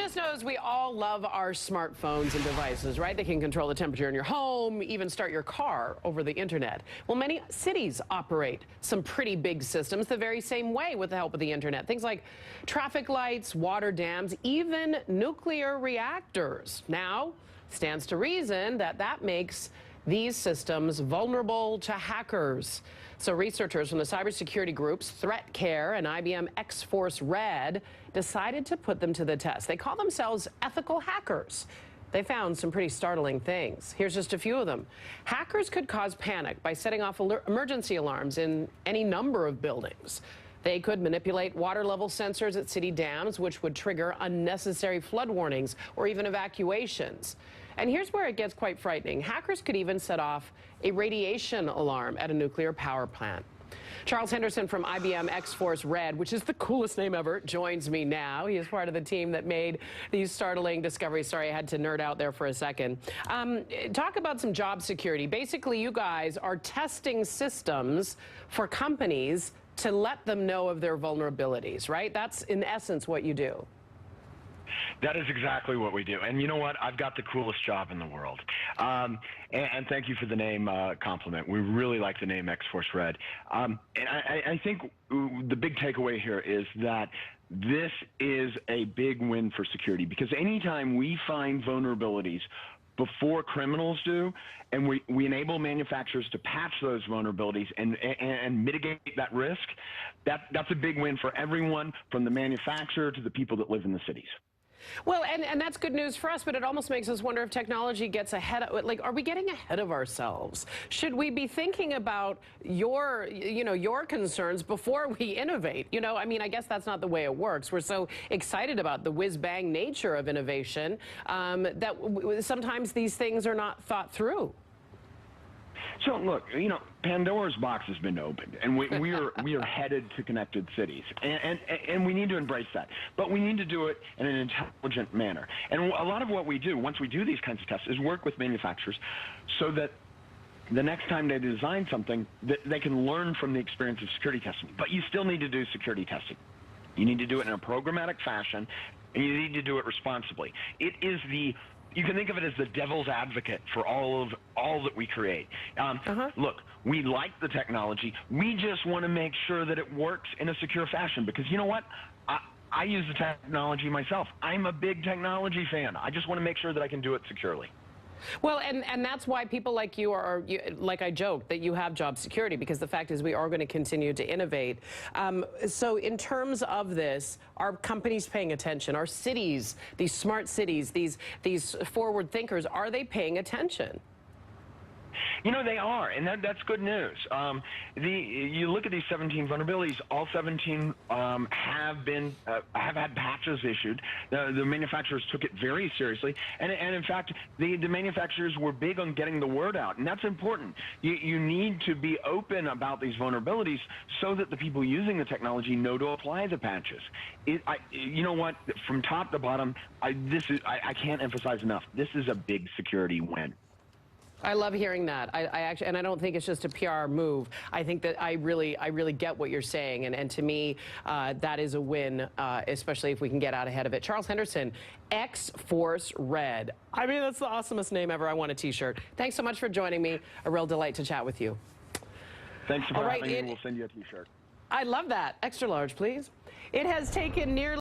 Goodness knows we all love our smartphones and devices, right? They can control the temperature in your home, even start your car over the internet. Well, many cities operate some pretty big systems the very same way with the help of the internet. Things like traffic lights, water dams, even nuclear reactors. Now, stands to reason that that makes these systems vulnerable to hackers. So researchers from the cybersecurity groups ThreatCare and IBM X-Force Red decided to put them to the test. They call themselves ethical hackers. They found some pretty startling things. Here's just a few of them. Hackers could cause panic by setting off emergency alarms in any number of buildings. They could manipulate water level sensors at city dams, which would trigger unnecessary flood warnings or even evacuations. And here's where it gets quite frightening. Hackers could even set off a radiation alarm at a nuclear power plant. Charles Henderson from IBM X-Force Red, which is the coolest name ever, joins me now. He is part of the team that made these startling discoveries. Sorry, I had to nerd out there for a second. Talk about some job security. Basically, you guys are testing systems for companies to let them know of their vulnerabilities, right? That's, in essence, what you do. That is exactly what we do. And you know what? I've got the coolest job in the world. And thank you for the name compliment. We really like the name X-Force Red. And I think the big takeaway here is that this is a big win for security, because anytime we find vulnerabilities before criminals do, and we enable manufacturers to patch those vulnerabilities and mitigate that risk, that's a big win for everyone, from the manufacturer to the people that live in the cities. Well, and that's good news for us, but it almost makes us wonder if technology gets ahead of, like, are we getting ahead of ourselves? Should we be thinking about your concerns before we innovate? I mean, I guess that's not the way it works. We're so excited about the whiz-bang nature of innovation that sometimes these things are not thought through. So look, Pandora's box has been opened, and we are headed to connected cities, and we need to embrace that. But we need to do it in an intelligent manner. And a lot of what we do once we do these kinds of tests is work with manufacturers, so that the next time they design something, that they can learn from the experience of security testing. But you still need to do security testing. You need to do it in a programmatic fashion, and you need to do it responsibly. It is you can think of it as the devil's advocate for all that we create. Look, we like the technology. We just want to make sure that it works in a secure fashion, because you know what? I use the technology myself. I'm a big technology fan. I just want to make sure that I can do it securely. Well, and that's why people like you are, like I joked, that you have job security, because the fact is we are going to continue to innovate. So in terms of this, are companies paying attention? Are cities, these smart cities, these forward thinkers, are they paying attention? They are, and that's good news. You look at these 17 vulnerabilities, all 17 have had patches issued. The manufacturers took it very seriously, and in fact, the manufacturers were big on getting the word out, and that's important. You need to be open about these vulnerabilities so that the people using the technology know to apply the patches. You know what? From top to bottom, I can't emphasize enough. This is a big security win. I love hearing that. And I don't think it's just a PR move. I think that I really get what you're saying, and to me, that is a win, especially if we can get out ahead of it. Charles Henderson, X-Force Red. I mean, that's the awesomest name ever. I want a T-shirt. Thanks so much for joining me. A real delight to chat with you. Thanks for having me. We'll send you a T-shirt. I love that. Extra large, please. It has taken nearly